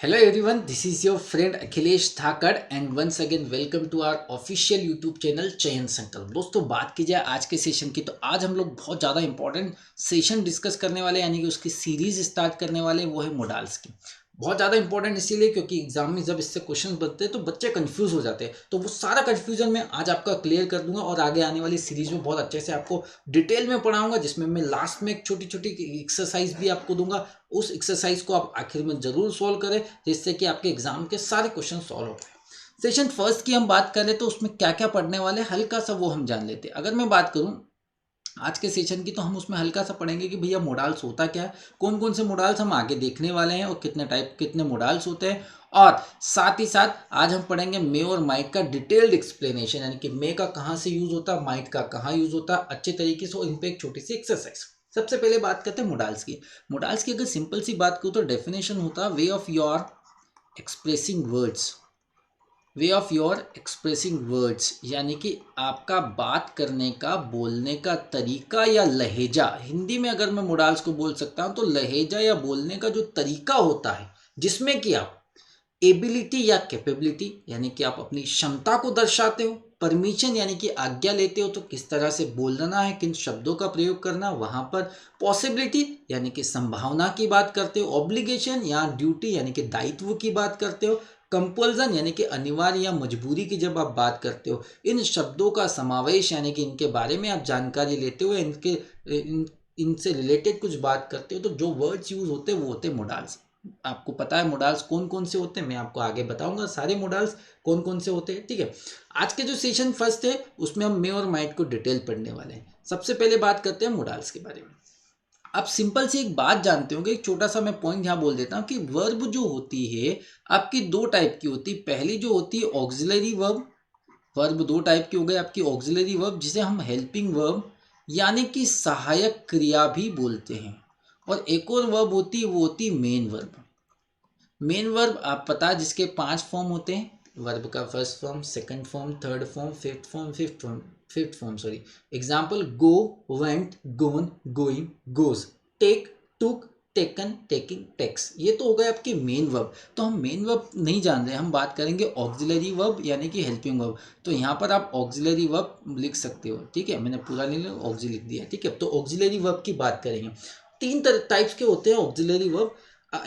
Hello everyone, this is your friend Akhilesh Dhakad and once again welcome to our official YouTube channel Chayan Sankalp. दोस्तों बात की जाए आज के सेशन की तो आज हम लोग बहुत ज़्यादा इंपॉर्टेंट सेशन डिस्कस करने वाले यानी कि उसकी सीरीज स्टार्ट करने वाले वो है मोडाल्स की। बहुत ज़्यादा इंपॉर्टेंट इसीलिए क्योंकि एग्जाम में जब इससे क्वेश्चन बनते हैं तो बच्चे कंफ्यूज हो जाते हैं, तो वो सारा कंफ्यूजन मैं आज आपका क्लियर कर दूंगा और आगे आने वाली सीरीज में बहुत अच्छे से आपको डिटेल में पढ़ाऊंगा, जिसमें मैं लास्ट में एक छोटी छोटी एक्सरसाइज भी आपको दूंगा। उस एक्सरसाइज को आप आखिर में जरूर सॉल्व करें जिससे कि आपके एग्जाम के सारे क्वेश्चन सॉल्व हो पाए। सेशन फर्स्ट की हम बात करें तो उसमें क्या क्या पढ़ने वाले हल्का सा वो हम जान लेते हैं। अगर मैं बात करूं आज के सेशन की तो हम उसमें हल्का सा पढ़ेंगे कि भैया मोडाल्स होता क्या है, कौन कौन से मोडाल्स हम आगे देखने वाले हैं और कितने टाइप कितने मोडाल्स होते हैं। और साथ ही साथ आज हम पढ़ेंगे मे और माइट का डिटेल्ड एक्सप्लेनेशन, यानी कि मे का कहाँ से यूज होता है, माइट का कहाँ यूज होता है अच्छे तरीके से, और इन पे एक छोटी सी एक्सरसाइज। सबसे पहले बात करते हैं मोडाल्स की। मोडाल्स की अगर सिंपल सी बात करूँ तो डेफिनेशन होता है way of your expressing words, way of your expressing words, यानी कि आपका बात करने का बोलने का तरीका या लहजा। हिंदी में अगर मैं मोडाल्स को बोल सकता हूं तो लहजा या बोलने का जो तरीका होता है जिसमें कि आप एबिलिटी या कैपेबिलिटी यानी कि आप अपनी क्षमता को दर्शाते हो, परमिशन यानी कि आज्ञा लेते हो तो किस तरह से बोलना है, किन शब्दों का प्रयोग करना, वहां पर पॉसिबिलिटी यानी कि संभावना की बात करते हो, ऑब्लिगेशन या ड्यूटी यानी कि दायित्व की बात करते हो, कंपल्सन यानी कि अनिवार्य या मजबूरी की जब आप बात करते हो, इन शब्दों का समावेश यानी कि इनके बारे में आप जानकारी लेते हो, इनसे रिलेटेड कुछ बात करते हो, तो जो वर्ड्स यूज होते हैं वो होते हैं मोडाल्स। आपको पता है मोडाल्स कौन कौन से होते हैं, मैं आपको आगे बताऊंगा सारे मोडाल्स कौन कौन से होते हैं। ठीक है, आज के जो सेशन फर्स्ट है उसमें हम मे और माइट को डिटेल पढ़ने वाले हैं। सबसे पहले बात करते हैं मोडाल्स के बारे में। आप सिंपल सी एक बात जानते होंगे, एक छोटा सा मैं पॉइंट यहाँ बोल देता हूँ कि वर्ब जो होती है आपकी दो टाइप की होती है। पहली जो होती है ऑक्सिलरी वर्ब, वर्ब दो टाइप की हो गई आपकी। ऑक्सिलरी वर्ब जिसे हम हेल्पिंग वर्ब यानी कि सहायक क्रिया भी बोलते हैं, और एक और वर्ब होती है वो होती है मेन वर्ब। मेन वर्ब आप पता है जिसके 5 फॉर्म होते हैं, वर्ब का first form, second form, third form, fifth form sorry. Example go, went, gone, going, goes, take, took, taken, taking, takes. ये तो हो गए आपके मेन वर्ब। तो हम मेन वर्ब नहीं जान रहे, हम बात करेंगे ऑक्सिलरी वर्ब यानी कि हेल्पिंग वर्ब। तो यहाँ पर आप ऑक्सिलरी वर्ब लिख सकते हो। ठीक है, मैंने पूरा नहीं लिखा, ऑक्सी लिख दिया। ठीक है, तो ऑक्सिलरी वर्ब की बात करेंगे। तीन टाइप्स के होते हैं ऑक्सिलरी वर्ब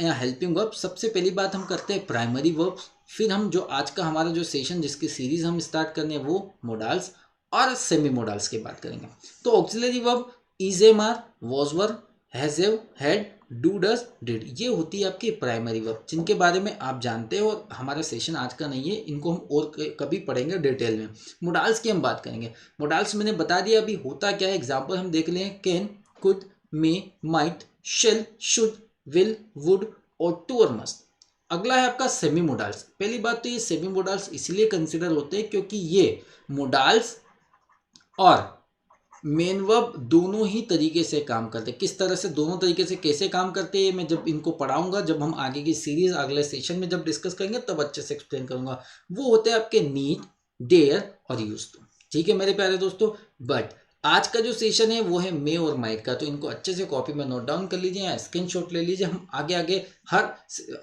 या हेल्पिंग वर्ब। सबसे पहली बात हम करते हैं प्राइमरी वर्ब्स, फिर हम जो आज का हमारा जो सेशन जिसकी सीरीज हम स्टार्ट करने हैं वो मोडाल्स और सेमी मोडाल्स की बात करेंगे। तो auxiliary verb is am are, was were, has have, had, do does, did, ये होती है आपकी प्राइमरी वर्ब जिनके बारे में आप जानते हो, और हमारा सेशन आज का नहीं है, इनको हम और कभी पढ़ेंगे डिटेल में। मोडाल्स की हम बात करेंगे। मोडाल्स मैंने बता दिया अभी होता क्या है, एग्जाम्पल हम देख लें, can, could, may, might, shall, should, will, would ought to और मस्ट। अगला है आपका सेमी मोडाल्स। पहली बात तो ये सेमी मोडाल्स इसलिए कंसिडर होते हैं क्योंकि ये मोडाल्स और मेन वर्ब दोनों ही तरीके से काम करते हैं। किस तरह से, दोनों तरीके से कैसे काम करते हैं मैं जब इनको पढ़ाऊंगा, जब हम आगे की सीरीज अगले सेशन में जब डिस्कस करेंगे तब अच्छे से एक्सप्लेन करूंगा। वो होते हैं आपके नीड, डेयर और यूज टू। ठीक है मेरे प्यारे दोस्तों, बट आज का जो सेशन है वो है मे और माइट का, तो इनको अच्छे से कॉपी में नोट डाउन कर लीजिए या स्क्रीनशॉट ले लीजिए। हम आगे आगे हर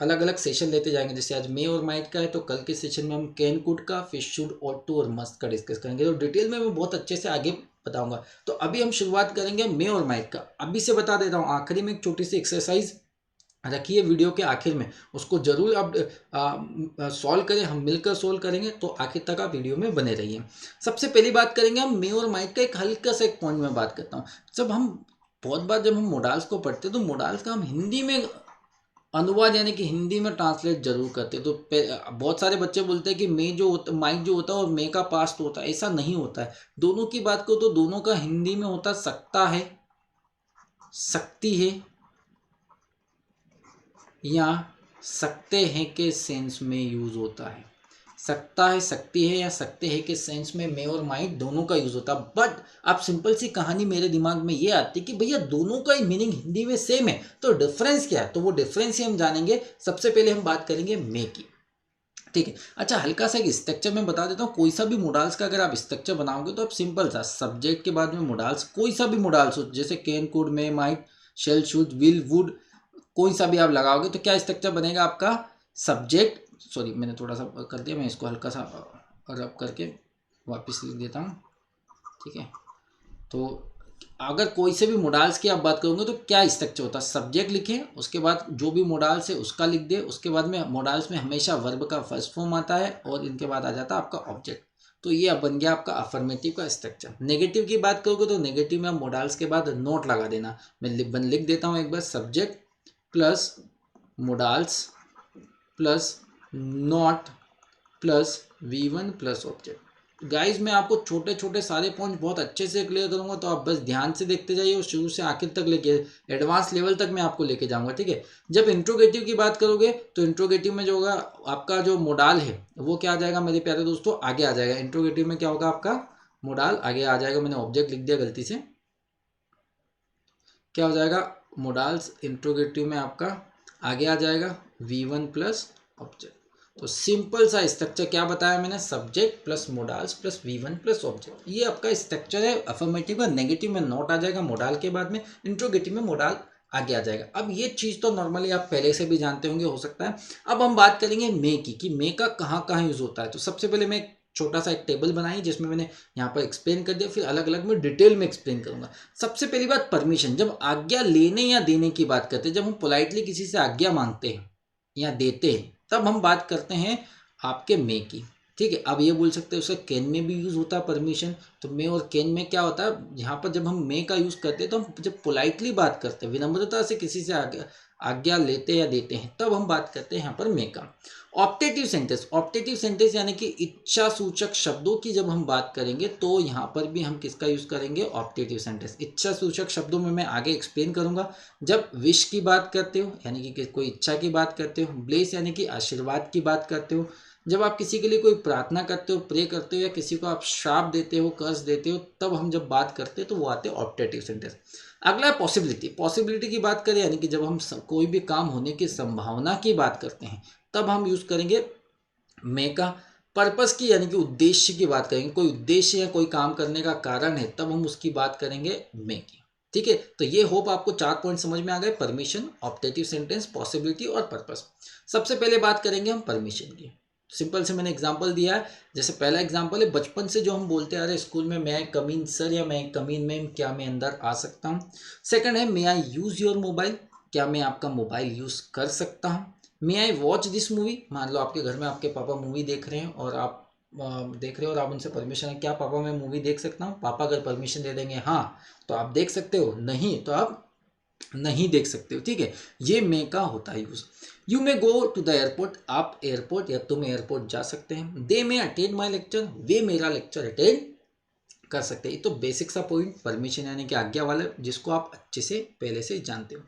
अलग अलग सेशन लेते जाएंगे। जैसे आज मे और माइट का है तो कल के सेशन में हम कैन, कुड का, फिर शुड और टू और मस्ट का डिस्कस करेंगे, तो डिटेल में मैं बहुत अच्छे से आगे बताऊंगा। तो अभी हम शुरुआत करेंगे मे और माइट का। अभी से बता देता हूँ, आखिरी में एक छोटी सी एक्सरसाइज रखिए वीडियो के आखिर में, उसको जरूर आप सॉल्व करें, हम मिलकर सॉल्व करेंगे, तो आखिर तक आप वीडियो में बने रहिए। सबसे पहली बात करेंगे हम मे और माइट का। एक हल्का सा एक पॉइंट में बात करता हूँ, जब हम बहुत बार जब हम मोडाल्स को पढ़ते हैं तो मोडाल्स का हम हिंदी में अनुवाद यानी कि हिंदी में ट्रांसलेट जरूर करते हैं। तो बहुत सारे बच्चे बोलते हैं कि मे जो होता, माइट जो होता है और मे का पास्ट होता है, ऐसा नहीं होता है। दोनों की बात करो तो दोनों का हिंदी में होता सकता है, सकती है, या सकते हैं के सेंस में यूज होता है। सकता है, सकती है या सकते हैं के सेंस में मे और माइट दोनों का यूज होता है। बट आप सिंपल सी कहानी मेरे दिमाग में ये आती है कि भैया दोनों का ही मीनिंग हिंदी में सेम है, तो डिफरेंस क्या है, तो वो डिफरेंस ही हम जानेंगे। सबसे पहले हम बात करेंगे मे की। ठीक है, अच्छा हल्का सा एक स्ट्रक्चर में बता देता हूँ। कोई सा भी मोडाल्स का अगर आप स्ट्रक्चर बनाओगे तो आप सिंपल सा सब्जेक्ट के बाद में मोडाल्स, कोई सा भी मोडाल्स हो, जैसे can, could, may, might, shall, should, will, would, कोई सा भी आप लगाओगे तो क्या स्ट्रक्चर बनेगा आपका, सब्जेक्ट, सॉरी मैंने थोड़ा सा कर दिया, मैं इसको हल्का सा रब करके वापस लिख देता हूँ, ठीक है। तो अगर कोई से भी मोडाल्स की आप बात करोगे तो क्या स्ट्रक्चर होता है, सब्जेक्ट लिखें, उसके बाद जो भी मोडाल्स है उसका लिख दे, उसके बाद में मोडाल्स में हमेशा वर्ब का फर्स्ट फॉर्म आता है और इनके बाद आ जाता है आपका ऑब्जेक्ट। तो ये अब बन गया आपका अफर्मेटिव का स्ट्रक्चर। नेगेटिव की बात करोगे तो नेगेटिव में आप मोडाल्स के बाद नोट लगा देना। मैं लिख देता हूँ एक बार, subject plus modals plus not plus V1 plus object. Guys मैं आपको छोटे छोटे सारे पॉइंट बहुत अच्छे से क्लियर करूंगा, तो आप बस ध्यान से देखते जाइए और शुरू से आखिर तक लेके एडवांस लेवल तक मैं आपको लेके जाऊंगा, ठीक है। जब इंट्रोगेटिव की बात करोगे तो इंट्रोगेटिव में जो होगा आपका जो मोडाल है वो क्या आ जाएगा मेरे प्यारे दोस्तों, आगे आ जाएगा। इंट्रोगेटिव में क्या होगा, आपका मोडाल आगे आ जाएगा। मैंने ऑब्जेक्ट लिख दिया गलती से, क्या हो जाएगा, मोडाल्स इंट्रोगेटिव में आपका आगे आ जाएगा V1 प्लस ऑब्जेक्ट। तो सिंपल सा स्ट्रक्चर क्या बताया मैंने, subject plus modals plus V1 plus object, ये आपका स्ट्रक्चर है अफर्मेटिव का। नेगेटिव में नॉट आ जाएगा मोडाल के बाद में, इंट्रोगेटिव में मोडाल आगे आ जाएगा। अब ये चीज़ तो नॉर्मली आप पहले से भी जानते होंगे, हो सकता है। अब हम बात करेंगे मे की, कि मे का कहाँ कहाँ यूज होता है। तो सबसे पहले मैं छोटा सा एक टेबल बनाई जिसमें मैंने यहाँ पर एक्सप्लेन कर दिया, फिर अलग अलग में डिटेल में एक्सप्लेन करूंगा। सबसे पहली बात परमिशन, जब आज्ञा लेने या देने की बात करते हैं, जब हम पोलाइटली किसी से आज्ञा मांगते हैं या देते हैं, तब हम बात करते हैं आपके मे की, ठीक है। अब ये बोल सकते हैं उसका कैन में भी यूज होता है परमिशन। तो मे और कैन में क्या होता है, यहाँ पर जब हम मे का यूज करते हैं तो हम जब पोलाइटली बात करते हैं, विनम्रता से किसी से आज्ञा लेते या देते हैं, तब हम बात करते हैं यहाँ पर मे का। ऑप्टेटिव सेंटेंस, ऑप्टेटिव सेंटेंस यानी कि इच्छा सूचक शब्दों की जब हम बात करेंगे तो यहाँ पर भी हम किसका यूज करेंगे, ऑप्टेटिव सेंटेंस। इच्छा सूचक शब्दों में मैं आगे एक्सप्लेन करूंगा। जब विश की बात करते हो यानी कि कोई इच्छा की बात करते हो, ब्लेस यानी कि आशीर्वाद की बात करते हो, जब आप किसी के लिए कोई प्रार्थना करते हो, प्रे करते हो, या किसी को आप श्राप देते हो, कर्ज देते हो, तब हम जब बात करते हैं तो वो आते हैं ऑप्टेटिव सेंटेंस। अगला है पॉसिबिलिटी। पॉसिबिलिटी की बात करें यानी कि जब हम कोई भी काम होने की संभावना की बात करते हैं तब हम यूज करेंगे मे का। पर्पस की यानी कि उद्देश्य की बात करेंगे, कोई उद्देश्य या कोई काम करने का कारण है, तब हम उसकी बात करेंगे मे की, ठीक है। तो ये होप आपको 4 पॉइंट समझ में आ गए, परमिशन, ऑप्टेटिव सेंटेंस, पॉसिबिलिटी और पर्पस। सबसे पहले बात करेंगे हम परमिशन की। सिंपल से मैंने एग्जांपल दिया है। जैसे पहला एग्जांपल है, बचपन से जो हम बोलते आ रहे हैं स्कूल में, मैं कम इन सर या मैं कम इन मैम, क्या मैं अंदर आ सकता हूँ। सेकंड है, मे आई यूज योर मोबाइल, क्या मैं आपका मोबाइल यूज कर सकता हूँ। मे आई वॉच दिस मूवी, मान लो आपके घर में आपके पापा मूवी देख रहे हैं और आप देख रहे हो और आप उनसे परमिशन है, क्या पापा मैं मूवी देख सकता हूँ। पापा अगर परमिशन दे देंगे हाँ तो आप देख सकते हो, नहीं तो आप नहीं देख सकते हो, ठीक है। ये मे का होता है use. You may go to the airport, आप एयरपोर्ट या तुम एयरपोर्ट जा सकते हैं। दे मे अटेंड माई लेक्चर, वे मेरा लेक्चर अटेंड कर सकते हैं। ये तो बेसिक सा पॉइंट परमिशन यानी कि आज्ञा वाला, जिसको आप अच्छे से पहले से जानते हो।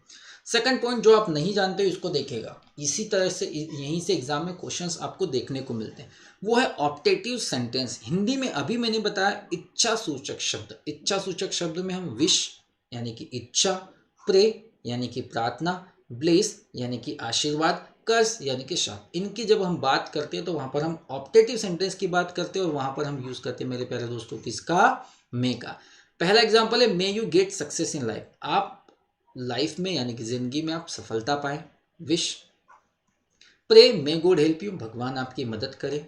सेकंड पॉइंट जो आप नहीं जानते हो इसको देखेगा, इसी तरह से यहीं से एग्जाम में क्वेश्चंस आपको देखने को मिलते हैं, वो है ऑप्टेटिव सेंटेंस। हिंदी में अभी मैंने बताया इच्छा सूचक शब्द। इच्छा सूचक शब्द में हम विश यानी कि इच्छा, प्रे यानी कि प्रार्थना, ब्लेस यानी कि आशीर्वाद, कर्स यानी कि शाप, इनकी जब हम बात करते हैं तो वहां पर हम ऑप्टेटिव सेंटेंस की बात करते हैं और वहां पर हम यूज करते हैं मेरे प्यारे दोस्तों किसका, मे का। पहला एग्जांपल है, may you get success in life, आप लाइफ में यानी कि जिंदगी में आप सफलता पाए। Wish. Pray, may God help you, भगवान आपकी मदद करे।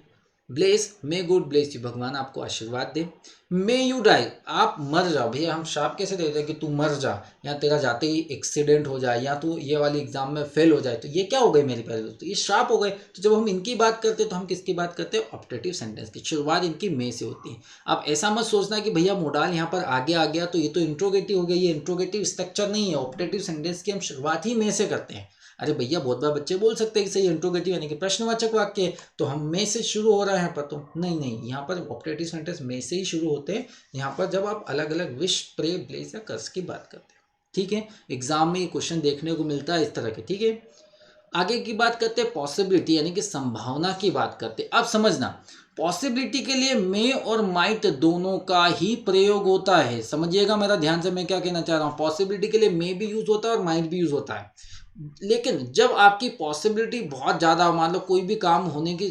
Bless, may God bless you, भगवान आपको आशीर्वाद दे। मे यू डाई, आप मर जाओ। भैया हम श्राप कैसे देते हैं कि तू मर जा, या तेरा जाते ही एक्सीडेंट हो जाए, या तू ये वाली एग्जाम में फेल हो जाए, तो ये क्या हो गए मेरे प्यारे दोस्तों, ये श्राप हो गए। तो जब हम इनकी बात करते हैं तो हम किसकी बात करते हैं, ऑप्टेटिव सेंटेंस की। शुरुआत इनकी मे से होती है। आप ऐसा मत सोचना कि भैया मोडाल यहाँ पर आगे आ गया तो ये तो इंट्रोगेटिव हो गया, ये इंट्रोगेटिव स्ट्रक्चर नहीं है। ऑप्टेटिव सेंटेंस की हम शुरुआत ही मे से करते हैं। अरे भैया बहुत बार बच्चे बोल सकते हैं कि सही इंट्रोगेटिव यानी कि प्रश्नवाचक वाक्य है तो हम में से शुरू हो रहा है पर, तो नहीं नहीं, यहाँ पर ऑप्टेटिव सेंटेंस में से ही शुरू होते हैं। यहाँ पर जब आप अलग अलग विश, प्रे, ब्लेस या कर्स की बात करते हैं, ठीक है। एग्जाम में ये क्वेश्चन देखने को मिलता है इस तरह के, ठीक है। आगे की बात करते हैं पॉसिबिलिटी यानी कि संभावना की बात करते हैं। अब समझना, पॉसिबिलिटी के लिए मे और माइट दोनों का ही प्रयोग होता है। समझिएगा मेरा ध्यान से, मैं क्या कहना चाह रहा हूँ। पॉसिबिलिटी के लिए मे भी यूज होता है और माइट भी यूज होता है। लेकिन जब आपकी पॉसिबिलिटी बहुत ज़्यादा हो, मान लो कोई भी काम होने की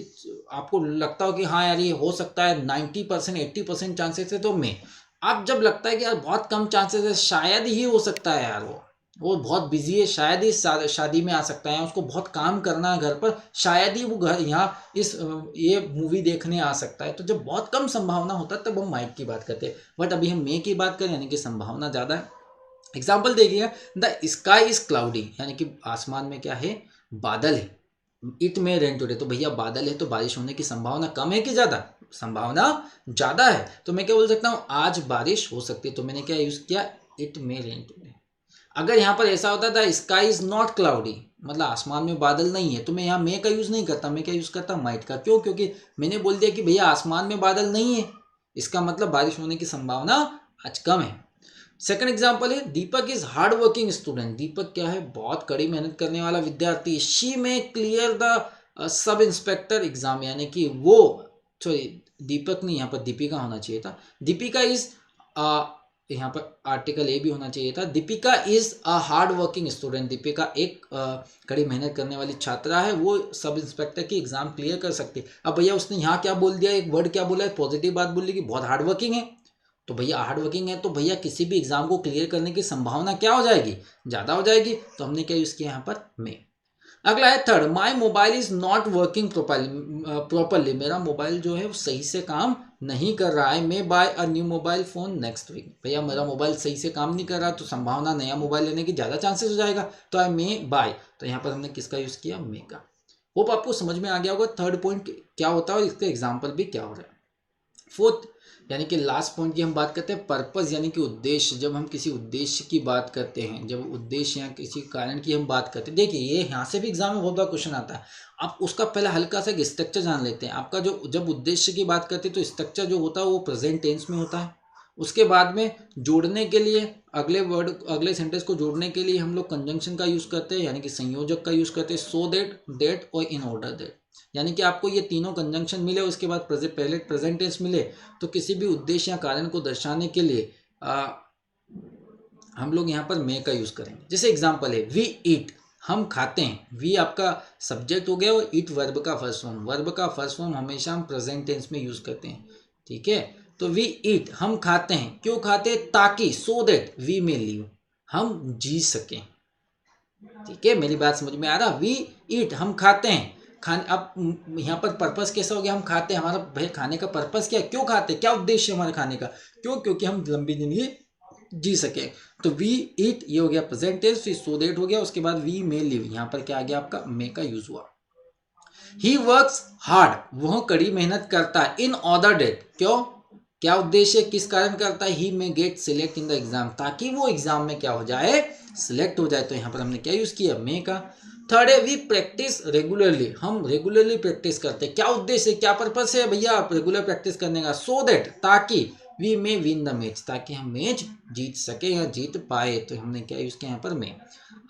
आपको लगता हो कि हाँ यार ये हो सकता है, 90% 80% चांसेस है, तो मे। अब जब लगता है कि यार बहुत कम चांसेस है, शायद ही हो सकता है यार वो, वो बहुत बिजी है, शायद ही शादी में आ सकता है, उसको बहुत काम करना है घर पर, शायद ही वो घर यहाँ ये मूवी देखने आ सकता है। तो जब बहुत कम संभावना होता है तब हम माइट की बात करते हैं, बट अभी हम मे की बात करें यानी कि संभावना ज़्यादा है। एग्जाम्पल देखिए, द स्काई इज क्लाउडी, यानी कि आसमान में क्या है, बादल है। इट मे रेन टुडे, तो भैया बादल है तो बारिश होने की संभावना कम है कि ज़्यादा, संभावना ज़्यादा है। तो मैं क्या बोल सकता हूँ, आज बारिश हो सकती है, तो मैंने क्या यूज़ किया, इट मे रेन टुडे। अगर यहाँ पर ऐसा होता था स्काई इज नॉट क्लाउडी, मतलब आसमान में बादल नहीं है, तो मैं यहाँ मे का यूज़ नहीं करता, मैं क्या यूज़ करता, माइट का। क्यों? क्योंकि मैंने बोल दिया कि भैया आसमान में बादल नहीं है, इसका मतलब बारिश होने की संभावना आज कम है। सेकंड एग्जांपल है, दीपक इज हार्ड वर्किंग स्टूडेंट, दीपक क्या है, बहुत कड़ी मेहनत करने वाला विद्यार्थी। शी में clear the sub inspector exam, यानी कि वो, सॉरी दीपक नहीं, यहाँ पर दीपिका होना चाहिए था। दीपिका इज, यहाँ पर आर्टिकल ए भी होना चाहिए था। Deepika is a hard working student, Deepika एक कड़ी मेहनत करने वाली छात्रा है, वो सब इंस्पेक्टर की एग्जाम क्लियर कर सकती है। अब भैया उसने यहाँ क्या बोल दिया, एक वर्ड क्या बोला है, पॉजिटिव बात बोल दी कि बहुत हार्ड वर्किंग है। तो भैया हार्ड वर्किंग है तो भैया किसी भी एग्जाम को क्लियर करने की संभावना क्या हो जाएगी, ज़्यादा हो जाएगी। तो हमने क्या यूज़ किया यहाँ पर, मे। अगला है third, my mobile is not working properly, मेरा मोबाइल जो है वो सही से काम नहीं कर रहा है। May buy a new mobile phone next week, भैया मेरा मोबाइल सही से काम नहीं कर रहा, तो संभावना नया मोबाइल लेने की ज़्यादा चांसेस हो जाएगा। तो आई मे बाय, तो यहाँ पर हमने किसका यूज़ किया, मे का। होप आपको समझ में आ गया होगा थर्ड पॉइंट क्या होता है और इसके एग्जाम्पल भी क्या हो रहा है। फोर्थ यानी कि लास्ट पॉइंट की हम बात करते हैं, पर्पस यानी कि उद्देश्य। जब हम किसी उद्देश्य की बात करते हैं, जब उद्देश्य या किसी कारण की हम बात करते हैं, देखिए ये यहाँ से भी एग्जाम में बहुत बड़ा क्वेश्चन आता है। आप उसका पहले हल्का सा स्ट्रक्चर जान लेते हैं। आपका जो, जब उद्देश्य की बात करते हैं तो स्ट्रक्चर जो होता है वो प्रेजेंट टेंस में होता है। उसके बाद में जोड़ने के लिए, अगले वर्ड, अगले सेंटेंस को जोड़ने के लिए हम लोग कंजंक्शन का यूज़ करते हैं, यानी कि संयोजक का यूज़ करते हैं, सो दैट, दैट और इन ऑर्डर दैट। यानी कि आपको ये तीनों कंजंक्शन मिले, उसके बाद पहले प्रेजेंट टेंस मिले, तो किसी भी उद्देश्य या कारण को दर्शाने के लिए हम लोग यहाँ पर मे का यूज़ करेंगे। जैसे एग्जांपल है, वी ईट, हम खाते हैं। वी आपका सब्जेक्ट हो गया और ईट वर्ब का फर्स्ट फॉर्म। वर्ब का फर्स्ट फॉर्म हमेशा हम प्रेजेंट टेंस में यूज़ करते हैं, ठीक है। तो वी ईट, हम खाते हैं। क्यों खाते हैं, ताकि, so that we may live, हम जी सकें, ठीक है। मेरी बात समझ में आ रहा, वी ईट, हम खाते हैं। खाने, अब यहाँ पर पर्पस कैसा हो गया, हम खाते हैं, हमारा भाई खाने का पर्पस क्या है, क्यों खाते हैं, क्या उद्देश्य है हमारे खाने का, क्यों, क्योंकि हम लंबी जिंदगी जी सके। तो वी ईट ये हो गया प्रेजेंट टेंस, फिर सो दैट हो गया, उसके बाद वी मे लिव, यहाँ पर क्या आ गया आपका, मे का यूज हुआ। ही वर्क्स हार्ड, वह कड़ी मेहनत करता है। इन ऑर्डर डेट, क्यों, क्या उद्देश्य, किस कारण करता है, he may get select in the exam, ताकि वो एग्जाम में क्या हो जाए, सिलेक्ट हो जाए। तो यहाँ पर हमने क्या यूज किया, मे का। थर्ड है, वी प्रैक्टिस रेगुलरली, हम रेगुलरली प्रैक्टिस करते हैं। क्या उद्देश्य है, क्या पर्पस है भैया रेगुलर प्रैक्टिस करने का, सो दैट, ताकि, we may win the match, ताकि हम मैच जीत सके या जीत पाए। तो हमने क्या यूज किया यहाँ पर, मे।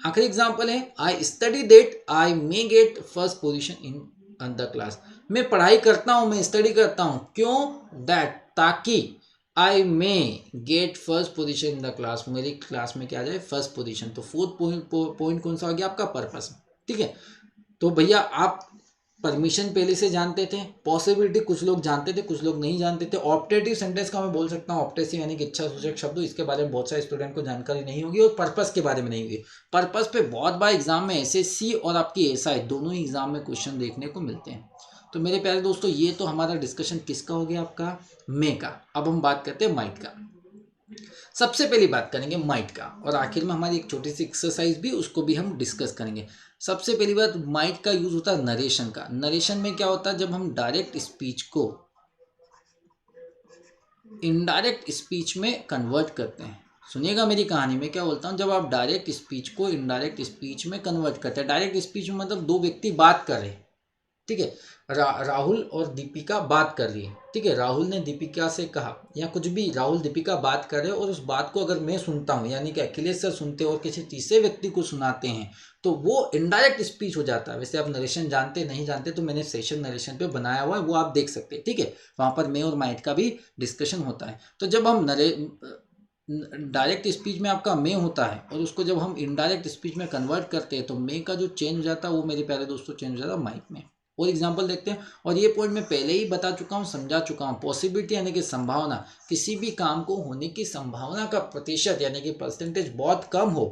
आखिरी एग्जाम्पल है, I study that I may get first position in the class, मैं पढ़ाई करता हूँ, मैं स्टडी करता हूँ, क्यों, दैट, ताकि, I may get first position in the class, मेरी क्लास में क्या आ जाए फर्स्ट पोजीशन। तो फोर्थ पॉइंट कौन सा आ गया आपका, पर्पस, ठीक है। तो भैया आप परमिशन पहले से जानते थे, पॉसिबिलिटी कुछ लोग जानते थे, कुछ लोग नहीं जानते थे। ऑप्टेटिव सेंटेंस का मैं बोल सकता हूँ, ऑप्टेसिव यानी कि इच्छा सूचक शब्द, इसके बारे में बहुत सारे स्टूडेंट को जानकारी नहीं होगी, और पर्पस के बारे में नहीं होगी। पर्पस पे बहुत बार एग्जाम में एसएससी और आपकी एसआई दोनों ही एग्जाम में क्वेश्चन देखने को मिलते हैं। तो मेरे प्यारे दोस्तों, ये तो हमारा डिस्कशन किसका हो गया, आपका मे का। अब हम बात करते हैं माइट का। सबसे पहली बात करेंगे माइट का, और आखिर में हमारी एक छोटी सी एक्सरसाइज भी, उसको भी हम डिस्कस करेंगे। सबसे पहली बात, माइट का यूज होता है नरेशन का। नरेशन में क्या होता है, जब हम डायरेक्ट स्पीच को इनडायरेक्ट स्पीच में कन्वर्ट करते हैं। सुनिएगा मेरी कहानी में क्या बोलता हूँ, जब आप डायरेक्ट स्पीच को इनडायरेक्ट स्पीच में कन्वर्ट करते हैं। डायरेक्ट स्पीच में मतलब दो व्यक्ति बात कर रहे हैं, ठीक है। राहुल और दीपिका बात कर रही है, ठीक है। राहुल ने दीपिका से कहा, या कुछ भी, राहुल दीपिका बात कर रहे हैं, और उस बात को अगर मैं सुनता हूँ, यानी कि अखिलेश सर सुनते हैं और किसी तीसरे व्यक्ति को सुनाते हैं, तो वो इनडायरेक्ट स्पीच हो जाता है। वैसे आप नरेशन जानते नहीं जानते, तो मैंने सेशन नरेशन पे बनाया हुआ है, वो आप देख सकते हैं, ठीक है। वहां पर मैं और माइट का भी डिस्कशन होता है। तो जब हम डायरेक्ट स्पीच में आपका मे होता है, और उसको जब हम इनडायरेक्ट स्पीच में कन्वर्ट करते हैं, तो मे का जो चेंज हो जाता है, वो मेरे प्यारे दोस्तों चेंज हो जाता है माइट में। और एग्जाम्पल देखते हैं, और ये पॉइंट मैं पहले ही बता चुका हूँ, समझा चुका हूँ। पॉसिबिलिटी यानी कि संभावना, किसी भी काम को होने की संभावना का प्रतिशत यानी कि परसेंटेज बहुत कम हो,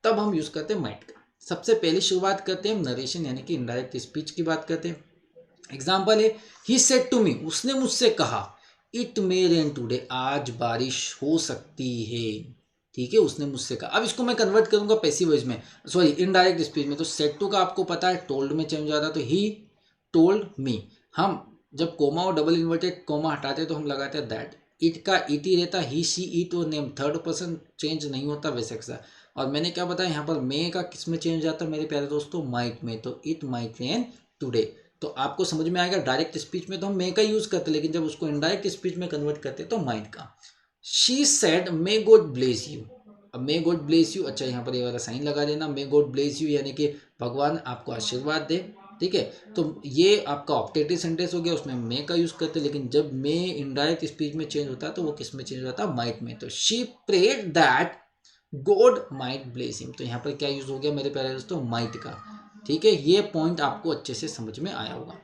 तब हम यूज़ करते हैं माइट का। सबसे पहले शुरुआत करते हैं हम नरेशन यानी कि इनडायरेक्ट स्पीच की बात करते हैं। एग्जाम्पल है, ही सेड टू मी, उसने मुझसे कहा, इट मे रेन टूडे, आज बारिश हो सकती है। ठीक है, उसने मुझसे कहा। अब इसको मैं कन्वर्ट करूंगा पैसिव वॉइस में, सॉरी इनडायरेक्ट स्पीच में। तो सेड टू का आपको पता है टोल्ड में चेंज हो जाता है, तो ही टोल्ड मी। हम जब कोमा और डबल इन्वर्टेड कोमा हटाते तो हम लगाते हैं दैट। इट का इट ही रहता, ही शी इट और नेम थर्ड पर्सन चेंज नहीं होता वैसे का। और मैंने क्या बताया यहाँ पर मे का किस में चेंज हो जाता है मेरे प्यारे दोस्तों, माइट में। तो इट माइट रेन टुडे। तो आपको समझ में आएगा, डायरेक्ट स्पीच में तो हम मे का यूज करते हैं, लेकिन जब उसको इनडायरेक्ट स्पीच में कन्वर्ट करते तो माइट का। She said may God bless you. अब मे गॉड ब्लेस यू, अच्छा यहाँ पर ये वाला साइन लगा देना, मे गॉड ब्लेस यू यानी कि भगवान आपको आशीर्वाद दे। ठीक है, तो ये आपका ऑप्टेटिव सेंटेंस हो गया, उसमें मे का यूज करते हैं। लेकिन जब मे इनडायरेक्ट स्पीच में चेंज होता है तो वो किस में चेंज हो जाता है, माइट में। तो she prayed that God might bless him. तो यहाँ पर क्या यूज हो गया मेरे प्यारे दोस्तों, माइट का। ठीक है, ये पॉइंट आपको अच्छे से समझ में आया होगा।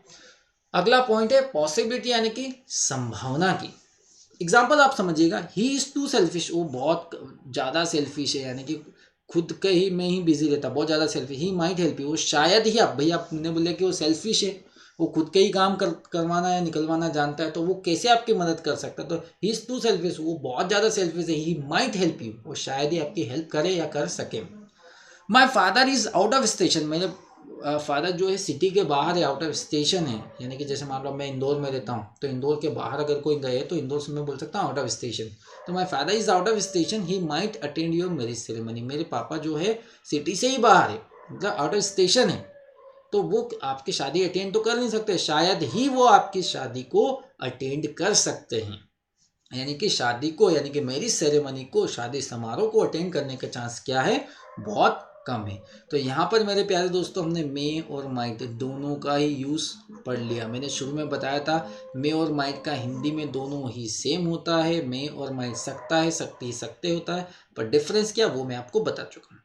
अगला पॉइंट है पॉसिबिलिटी यानी कि संभावना की। एग्जाम्पल आप समझिएगा, ही इज टू सेल्फिश, वो बहुत ज्यादा सेल्फिश है, यानी कि खुद के ही में ही बिजी रहता, बहुत ज्यादा selfish. He might help you, वो शायद ही, आप भैया आपने बोले कि वो सेल्फिश है, वो खुद के ही काम करवाना या निकलवाना जानता है, तो वो कैसे आपकी मदद कर सकता है। तो ही इज टू सेल्फिश, वो बहुत ज्यादा सेल्फिश है। ही माइट हेल्प यू, वो शायद ही आपकी हेल्प करे या कर सके। माई father is out of station, मेरे फादर जो है सिटी के बाहर है, आउट ऑफ स्टेशन है। यानी कि जैसे मान लो मैं इंदौर में रहता हूँ, तो इंदौर के बाहर अगर कोई गए तो इंदौर से मैं बोल सकता हूँ आउट ऑफ स्टेशन। तो my father is out of station, he might attend your marriage ceremony. मेरे पापा जो है सिटी से ही बाहर है, मतलब आउट ऑफ स्टेशन है, तो वो आपकी शादी अटेंड तो कर नहीं सकते, शायद ही वो आपकी शादी को अटेंड कर सकते हैं। यानी कि शादी को, यानी कि मैरिज सेरेमनी को, शादी समारोह को अटेंड करने का चांस क्या है, बहुत कम है। तो यहाँ पर मेरे प्यारे दोस्तों हमने मे और माइट दोनों का ही यूज़ पढ़ लिया। मैंने शुरू में बताया था मे और माइट का हिंदी में दोनों ही सेम होता है। मे और माइट सकता है, सकती सकते होता है, पर डिफरेंस क्या वो मैं आपको बता चुका हूँ।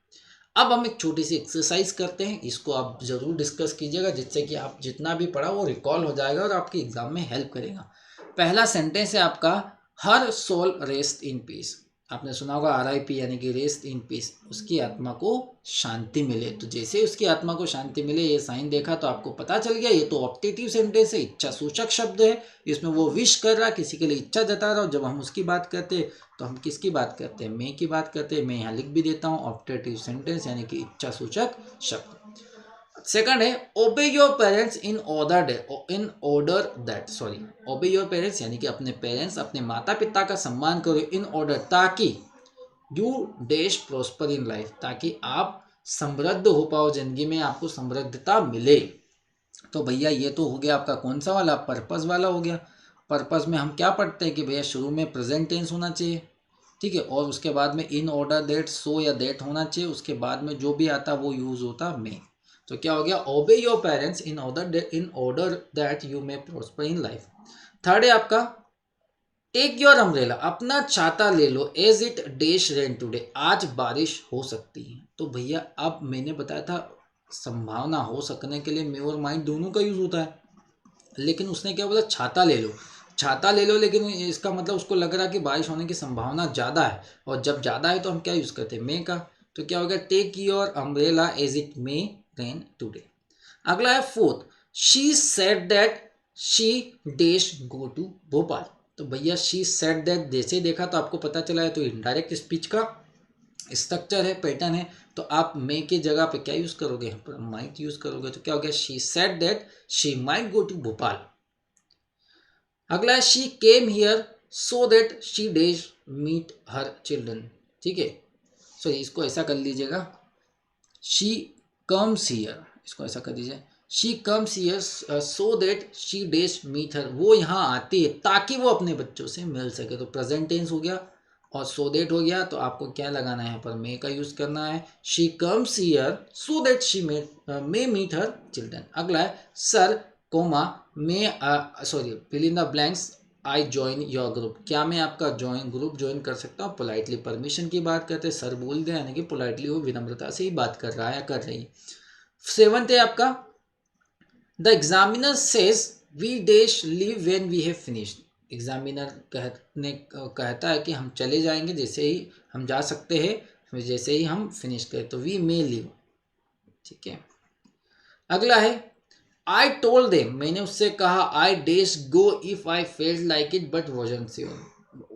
अब हम एक छोटी सी एक्सरसाइज करते हैं, इसको आप जरूर डिस्कस कीजिएगा, जिससे कि आप जितना भी पढ़ा वो रिकॉल हो जाएगा और आपके एग्जाम में हेल्प करेगा। पहला सेंटेंस है आपका, हर सोल रेस्ट इन पीस। आपने सुना होगा RIP यानी कि रेस्ट इन पीस, उसकी आत्मा को शांति मिले। तो जैसे उसकी आत्मा को शांति मिले ये साइन देखा तो आपको पता चल गया ये तो ऑप्टेटिव सेंटेंस है, इच्छा सूचक शब्द है। इसमें वो विश कर रहा, किसी के लिए इच्छा जता रहा। जब हम उसकी बात करते हैं तो हम किसकी बात करते हैं, मैं की बात करते हैं। मैं यहाँ लिख भी देता हूँ ऑप्टेटिव सेंटेंस यानी कि इच्छा सूचक शब्द। सेकंड है ओबे योर पेरेंट्स ओबे योर पेरेंट्स यानी कि अपने पेरेंट्स, अपने माता पिता का सम्मान करो, इन ऑर्डर ताकि you dash prosper in life, ताकि आप समृद्ध हो पाओ जिंदगी में, आपको समृद्धता मिले। तो भैया ये तो हो गया आपका कौन सा वाला, पर्पस वाला हो गया। पर्पस में हम क्या पढ़ते हैं कि भैया शुरू में प्रेजेंट टेंस होना चाहिए, ठीक है, और उसके बाद में इन ऑर्डर दैट, सो या दैट होना चाहिए, उसके बाद में जो भी आता वो यूज होता मे। तो क्या हो गया, obey your parents in order that you may prosper in life. Third है आपका टेक योर अम्ब्रेला, अपना छाता ले लो, as it dash rain today, आज बारिश हो सकती है। तो भैया अब मैंने बताया था संभावना हो सकने के लिए मे और माइंड दोनों का यूज होता है, लेकिन उसने क्या बोला, छाता ले लो। छाता ले लो, लेकिन इसका मतलब उसको लग रहा है कि बारिश होने की संभावना ज़्यादा है, और जब ज़्यादा है तो हम क्या यूज़ करते हैं, मे का। तो क्या हो गया, take your umbrella as it may rain today. अगला है fourth, she said that she dash go to Bhopal. तो भैया शी सेड दैट जैसे देखा तो आपको पता चला है, तो इनडायरेक्ट स्पीच का स्ट्रक्चर है, पैटर्न है। तो आप मे की जगह पे क्या यूज करोगे, यहाँ पर माइट यूज करोगे। तो क्या हो गया, she said that she might go to Bhopal. अगला है she came here so that she dash meet her children. ठीक है, सॉरी इसको ऐसा कर लीजिएगा, शी कम्स हियर, इसको ऐसा कर दीजिए, she comes here so that she dash meet her, वो यहाँ आती है ताकि वो अपने बच्चों से मिल सके। तो प्रेजेंट टेंस हो गया और सो दैट हो गया, तो आपको क्या लगाना है, यहाँ पर मे का यूज करना है। She comes here so that she may meet her children. अगला है sir comma may sorry fill in the blanks I join your group, क्या मैं आपका ग्रुप ज्वाइन कर सकता हूँ। पोलाइटली परमिशन की बात करते हैं, सर बोल दे यानी कि पोलाइटली वो विनम्रता से ही बात कर रहा है या कर रही है। सेवंथ है आपका the examiner says we dash leave when we have finished. Examiner कहता है कि हम चले जाएंगे जैसे ही हम जा सकते हैं जैसे ही हम फिनिश करें तो वी मे लीव, ठीक है। अगला है आई टोल्ड देम, मैंने उससे कहा I dash go if I felt like it but wasn't sure.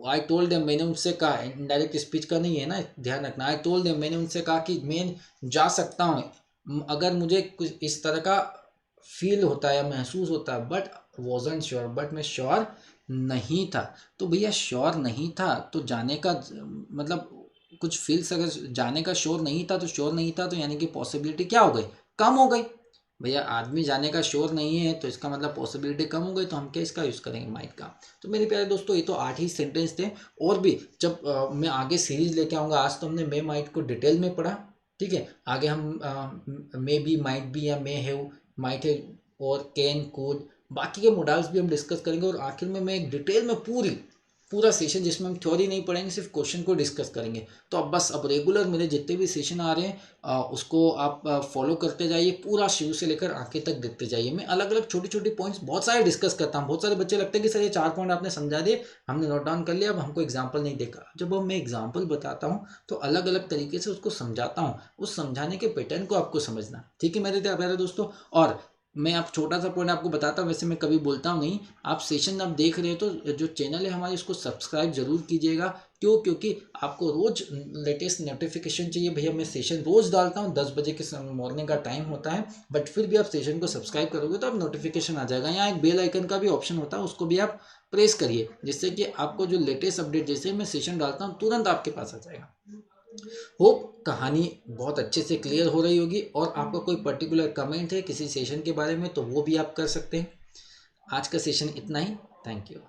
I told them, मैंने उनसे कहा, इनडायरेक्ट स्पीच का नहीं है ना, ध्यान रखना। आई टोल्ड देम, मैंने उनसे कहा कि मैं जा सकता हूँ अगर मुझे कुछ इस तरह का फील होता है या महसूस होता है, बट वॉजंट श्योर, बट मैं श्योर नहीं था। तो भैया श्योर नहीं था तो जाने का मतलब कुछ फील्स, अगर जाने का श्योर नहीं था तो श्योर नहीं था, तो यानी कि पॉसिबिलिटी क्या हो गई, कम हो गई। भैया आदमी जाने का श्योर नहीं है तो इसका मतलब पॉसिबिलिटी कम हो गई, तो हम क्या इसका यूज़ करेंगे, माइट का। तो मेरे प्यारे दोस्तों ये तो 8 ही सेंटेंस थे, और भी जब मैं आगे सीरीज लेके आऊँगा। आज तो हमने मे माइट को डिटेल में पढ़ा, ठीक है। आगे हम मे बी, माइट बी या मे हैव, माइट है और कैन, कुड, बाकी के मॉडल्स भी हम डिस्कस करेंगे। और आखिर में मैं एक डिटेल में पूरा सेशन जिसमें हम थ्योरी नहीं पढ़ेंगे, सिर्फ क्वेश्चन को डिस्कस करेंगे। तो अब रेगुलर मेरे जितने भी सेशन आ रहे हैं उसको आप फॉलो करते जाइए, पूरा शुरू से लेकर आगे तक देखते जाइए। मैं अलग अलग छोटी छोटी पॉइंट्स बहुत सारे डिस्कस करता हूँ। बहुत सारे बच्चे लगते हैं कि सर ये 4 पॉइंट आपने समझा दिए, हमने नोट डाउन कर लिया, अब हमको एग्जाम्पल नहीं देखा। जब मैं एग्जाम्पल बताता हूँ तो अलग अलग तरीके से उसको समझाता हूँ, उस समझाने के पैटर्न को आपको समझना, ठीक है मेरे प्यारे दोस्तों। और मैं आप छोटा सा पॉइंट आपको बताता हूँ, वैसे मैं कभी बोलता हूँ नहीं, आप सेशन आप देख रहे हो तो जो चैनल है हमारे उसको सब्सक्राइब जरूर कीजिएगा। क्यों? क्योंकि आपको रोज लेटेस्ट नोटिफिकेशन चाहिए। भैया मैं सेशन रोज डालता हूँ, 10 बजे के मॉर्निंग का टाइम होता है, बट फिर भी आप सेशन को सब्सक्राइब करोगे तो आप नोटिफिकेशन आ जाएगा। यहाँ एक बेल आइकन का भी ऑप्शन होता है, उसको भी आप प्रेस करिए, जिससे कि आपको जो लेटेस्ट अपडेट जैसे मैं सेशन डालता हूँ तुरंत आपके पास आ जाएगा। होप कहानी बहुत अच्छे से क्लियर हो रही होगी। और आपका कोई पर्टिकुलर कमेंट है किसी सेशन के बारे में तो वो भी आप कर सकते हैं। आज का सेशन इतना ही। Thank you.